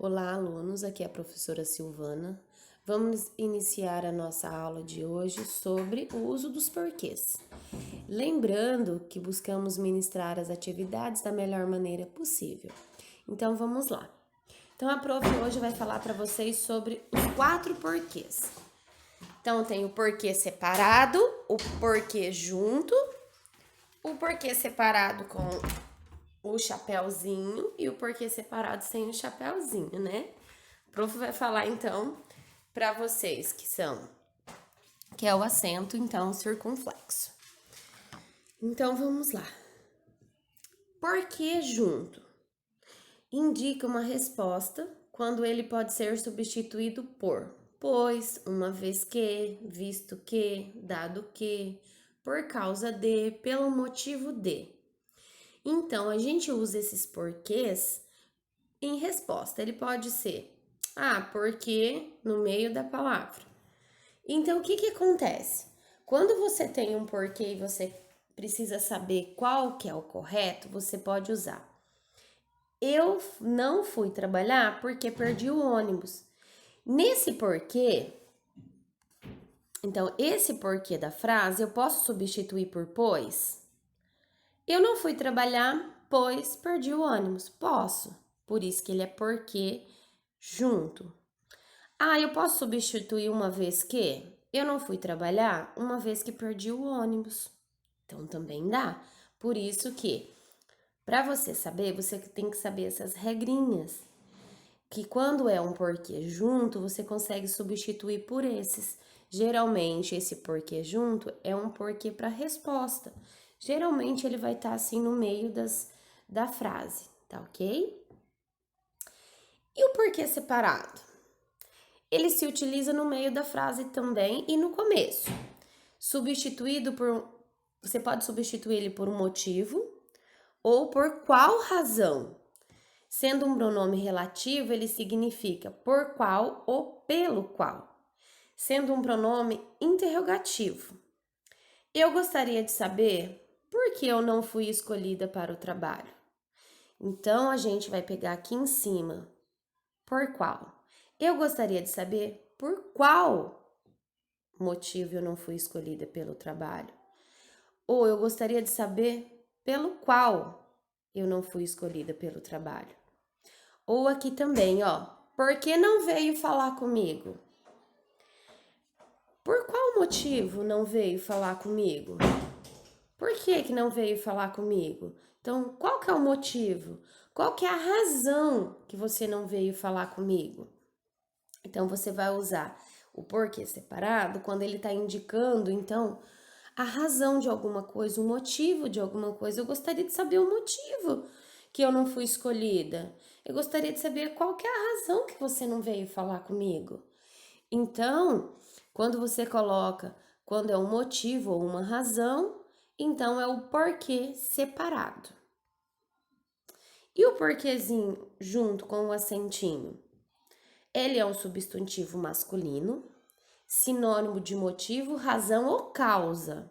Olá, alunos, aqui é a professora Silvana. Vamos iniciar a nossa aula de hoje sobre o uso dos porquês. Lembrando que buscamos ministrar as atividades da melhor maneira possível. Então, vamos lá. Então, a prof hoje vai falar para vocês sobre os 4 porquês. Então, tem o porquê separado, o porquê junto, o porquê separado com o chapéuzinho e o porquê separado sem o chapéuzinho, né? O prof vai falar então para vocês que é o acento então circunflexo. Então vamos lá. Porquê junto indica uma resposta quando ele pode ser substituído por pois, uma vez que, visto que, dado que, por causa de, pelo motivo de. Então, a gente usa esses porquês em resposta. Ele pode ser, porque no meio da palavra. Então, o que acontece? Quando você tem um porquê e você precisa saber qual que é o correto, você pode usar. Eu não fui trabalhar porque perdi o ônibus. Nesse porquê, então, esse porquê da frase eu posso substituir por pois? Eu não fui trabalhar, pois perdi o ônibus. Posso. Por isso que ele é porquê junto. Eu posso substituir uma vez que? Eu não fui trabalhar, uma vez que perdi o ônibus. Então também dá. Por isso que, para você saber, você tem que saber essas regrinhas. Que quando é um porquê junto, você consegue substituir por esses. Geralmente, esse porquê junto é um porquê para resposta. Geralmente, ele vai estar assim no meio da frase, tá ok? E o porquê separado? Ele se utiliza no meio da frase também e no começo. Você pode substituir ele por um motivo ou por qual razão. Sendo um pronome relativo, ele significa por qual ou pelo qual. Sendo um pronome interrogativo. Eu gostaria de saber por que eu não fui escolhida para o trabalho. Então, a gente vai pegar aqui em cima, por qual. Eu gostaria de saber por qual motivo eu não fui escolhida pelo trabalho. Ou eu gostaria de saber pelo qual eu não fui escolhida pelo trabalho. Ou aqui também, por que não veio falar comigo? Por qual motivo não veio falar comigo? Por que não veio falar comigo? Então, qual que é o motivo? Qual que é a razão que você não veio falar comigo? Então, você vai usar o porquê separado quando ele está indicando, então, a razão de alguma coisa, o motivo de alguma coisa. Eu gostaria de saber o motivo que eu não fui escolhida. Eu gostaria de saber qual que é a razão que você não veio falar comigo. Então, quando você coloca, quando é um motivo ou uma razão, então é o porquê separado. E o porquezinho junto com o acentinho? Ele é um substantivo masculino, sinônimo de motivo, razão ou causa.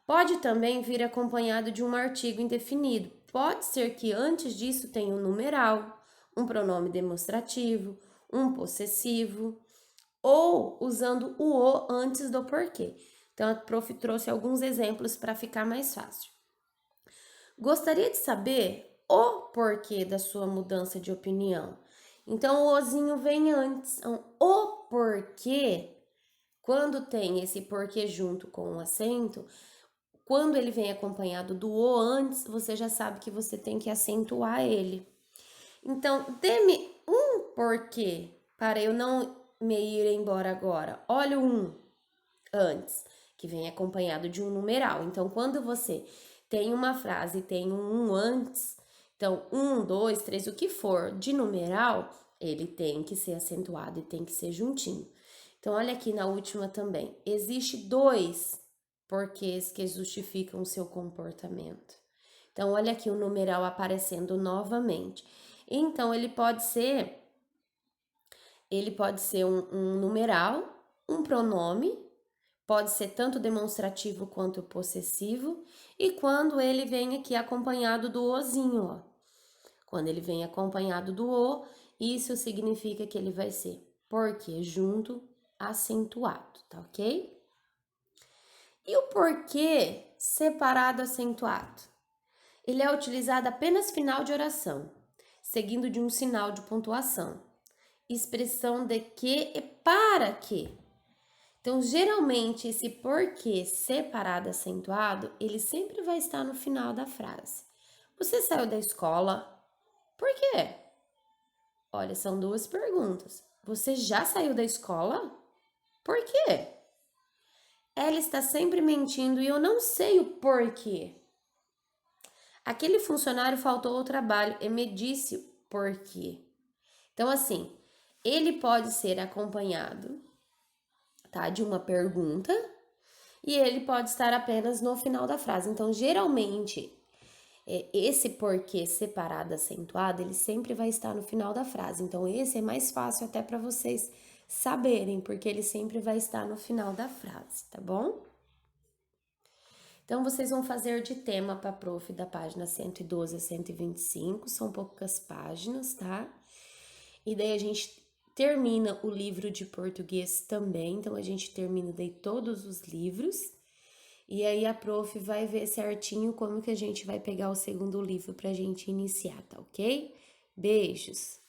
Pode também vir acompanhado de um artigo indefinido. Pode ser que antes disso tenha um numeral, um pronome demonstrativo, um possessivo, ou usando o antes do porquê. Então, a prof trouxe alguns exemplos para ficar mais fácil. Gostaria de saber o porquê da sua mudança de opinião. Então, o ozinho vem antes. Então, o porquê, quando tem esse porquê junto com o acento, quando ele vem acompanhado do o antes, você já sabe que você tem que acentuar ele. Então, dê-me um porquê para eu não me ir embora agora. Olha o antes, que vem acompanhado de um numeral. Então, quando você tem uma frase e tem um antes, então 1, 2, 3, o que for de numeral, ele tem que ser acentuado e tem que ser juntinho. Então, olha aqui na última também. Existe 2 porquês que justificam o seu comportamento. Então, olha aqui o numeral aparecendo novamente. Então, ele pode ser um numeral, um pronome, pode ser tanto demonstrativo quanto possessivo, e quando ele vem aqui acompanhado do ozinho, Quando ele vem acompanhado do o, isso significa que ele vai ser porquê junto, acentuado, tá ok? E o porquê separado, acentuado? Ele é utilizado apenas final de oração, seguido de um sinal de pontuação. Expressão de que e para que. Então, geralmente, esse porquê separado, acentuado, ele sempre vai estar no final da frase. Você saiu da escola? Por quê? Olha, são duas perguntas. Você já saiu da escola? Por quê? Ela está sempre mentindo e eu não sei o porquê. Aquele funcionário faltou ao trabalho e me disse por quê. Então, assim, ele pode ser acompanhado, tá, de uma pergunta e ele pode estar apenas no final da frase. Então, geralmente, esse porquê separado, acentuado, ele sempre vai estar no final da frase. Então, esse é mais fácil até para vocês saberem, porque ele sempre vai estar no final da frase, tá bom? Então, vocês vão fazer de tema para prof da página 112 a 125, são poucas páginas, tá? E daí a gente termina o livro de português também, então a gente termina daí todos os livros. E aí a prof vai ver certinho como que a gente vai pegar o segundo livro pra gente iniciar, tá ok? Beijos!